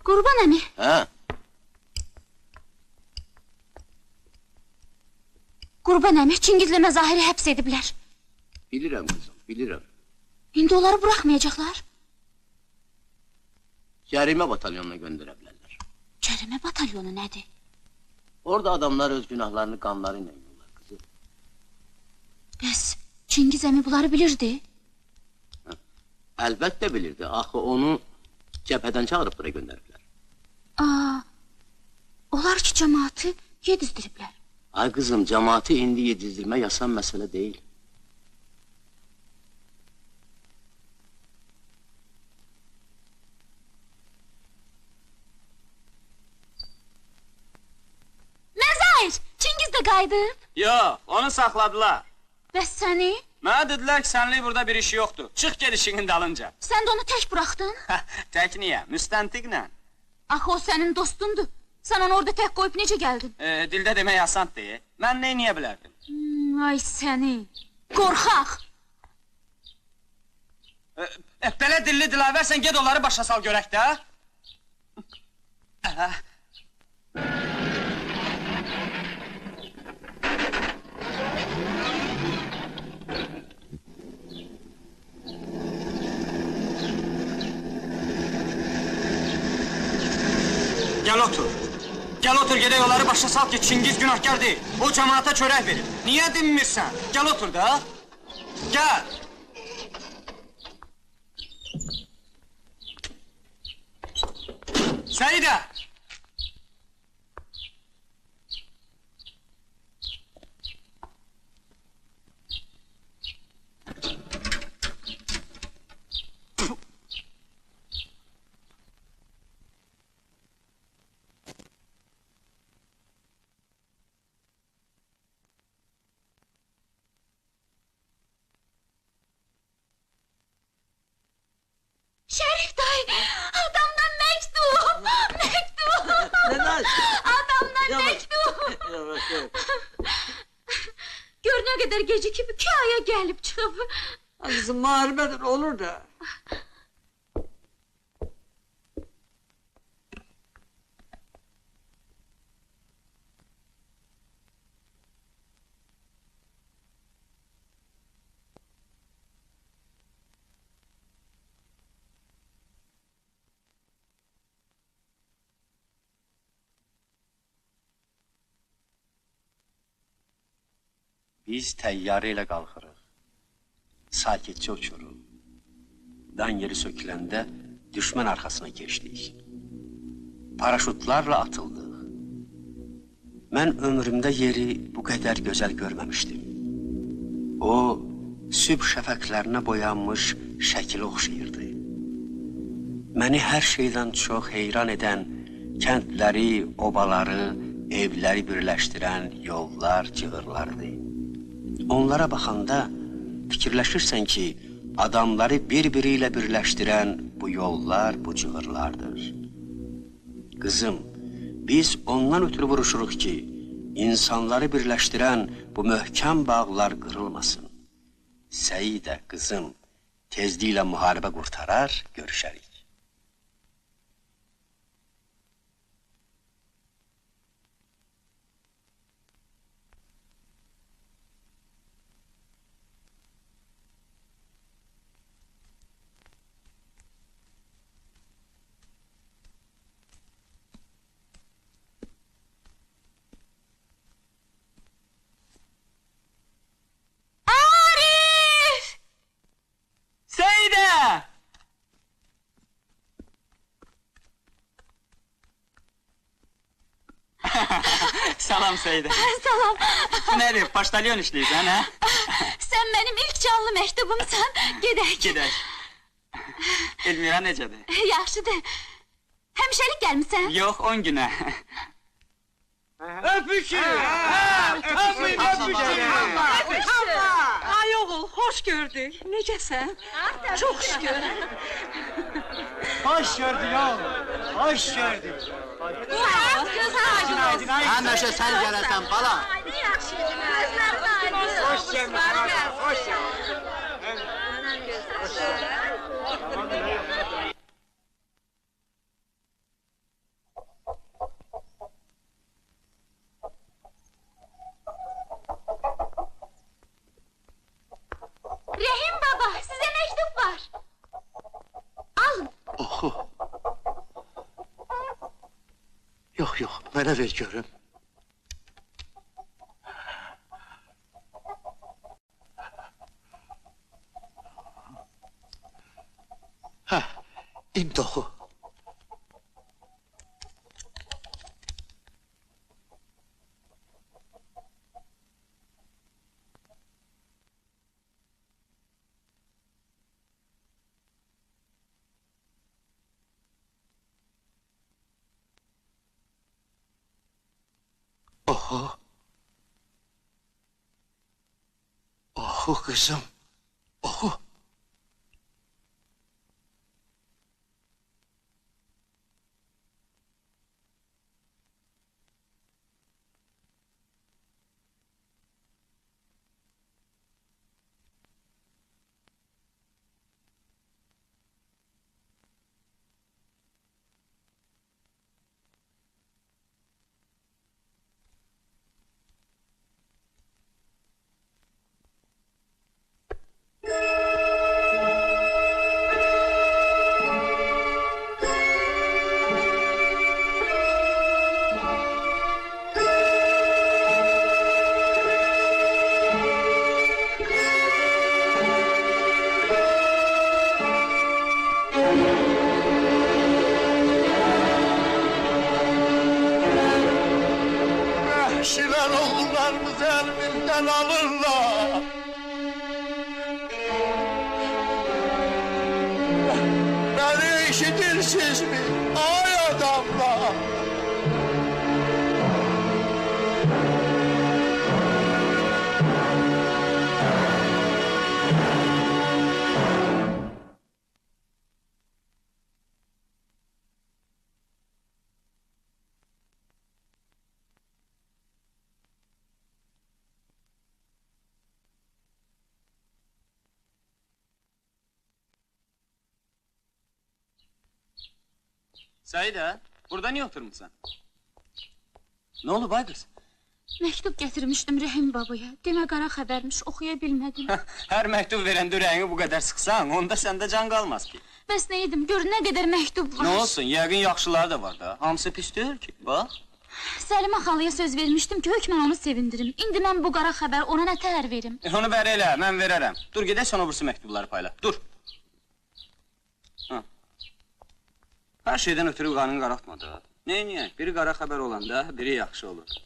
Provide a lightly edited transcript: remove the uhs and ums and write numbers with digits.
Qurban əmi. Hə? Qurban əmi, Çingizlə Məzahiri həbs ediblər. Bilirəm qızım, bilirəm. İndi onları buraxmayacaqlar. Cərimə batalyonuna göndərə bilərlər. Cərimə batalyonu nədir? Orada adamlar öz günahlarını qanları ilə yollar qızım. Bəs Çingiz əmi bunları bilirdi? Əlbəttə bilirdi, axı onu cəbhədən çağırıb bura göndəriblər. Onlar ki, cəmaatı yedizdiriblər. Ay qızım, cəmaatı indi yedizdirmək yasan məsələ deyil. Məzahir, Çingiz də qayıdıb. Yox, onu saxladılar. Bəs səni? Mənə dedilər ki, sənlik burada bir işi yoxdur. Çıx ged işinin dalınca. Sən də onu tək buraxdın? Tək niyə? Müstəntiqlə. Axı o sənin dostundur. Sən onu orada tək qoyub necə gəldin? Dildə demək asandır. Mən neyniyə bilərdim? Ay səni, qorxaq! Belə dilli dilavərsən, ged onları başa sal görək də. Gəl otur. Gəl otur, gedək onları başa sal ki, Çingiz günahkar deyil. O cəmaata çörək verir. Niyə dinmirsən? Gəl otur da. Gəl. Səidə! Şərif dayı, adamdan məktub! Məktub! Adamdan məktub! Gör nə qədər gecikib, 2 aya gəlib çıxıb. Kızım mağlubedir, olur da. Biz təyyarə ilə qalxırıq. Sakitcə uçuruq. Dan yeri söküləndə düşmən arxasına keçdik. Paraşutlarla atıldıq. Mən ömrümdə yeri bu qədər gözəl görməmişdim. O, sübh şəfəqlərinə boyanmış şəkil oxşayırdı. Məni hər şeydən çox heyran edən kəndləri, obaları, evləri birləşdirən yollar, cığırlardı. Onlara baxanda fikirləşirsən ki, adamları bir-biri ilə birləşdirən bu yollar, bu cığırlardır. Qızım, biz ondan ötürü vuruşuruq ki, insanları birləşdirən bu möhkəm bağlar qırılmasın. Səidə, qızım, tezliklə müharibə qurtarar, görüşərik. Salam Səidə. Salam. Nədir, paştalyon işləyirsən, hə? Sən mənim ilk canlı məktubumsan, gedək. Gedək. Elmira necədir? Yaxşıdır. Həmişəlik gəlmişsən? Yox, 10 günə. Öpüşün! Öpüşün! Ay oğul, hoş gördük. Necəsən? Çok şükür. Hoş gördük oğlum, hoş gördük. Həməşə sən gələsən, bala. Hoş geldin, hoş geldin. var? Alın. Oxu. Yox, yox, mənə ver görüm. Hə, indi oxu. Oxu. Oxu qızım, oxu. Vəhşilər oğullarımızı əlimizdən alırlar. Beni işitirsiniz mi? Ay adamlar! Saide, burada niye oturmuşsan? Ne oldu bay kız? Məktub gətirmişdim Rəhim babaya. Demə qara xəbərmiş, oxuya bilmədim. Her mektup veren ürəyini bu kadar sıksan, onda sende can kalmaz ki. Bəs nə edim, gör nə qədər məktub var. Ne olsun, yəqin yaxşıları da var da. Hamısı pis deyil ki, bak. Səlimə xalaya söz vermişdim ki, hökmən onu sevindirim. İndi mən bu qara xəbər ona nə təhər verim? Onu bəri elə, mən verərəm. Dur, gedək sonra bursu məktubları payla. Dur. Ha. Her şeyden ötürü qanın qaraltma da. Neyniyək? Biri qara xəbər olanda, biri yaxşı olur.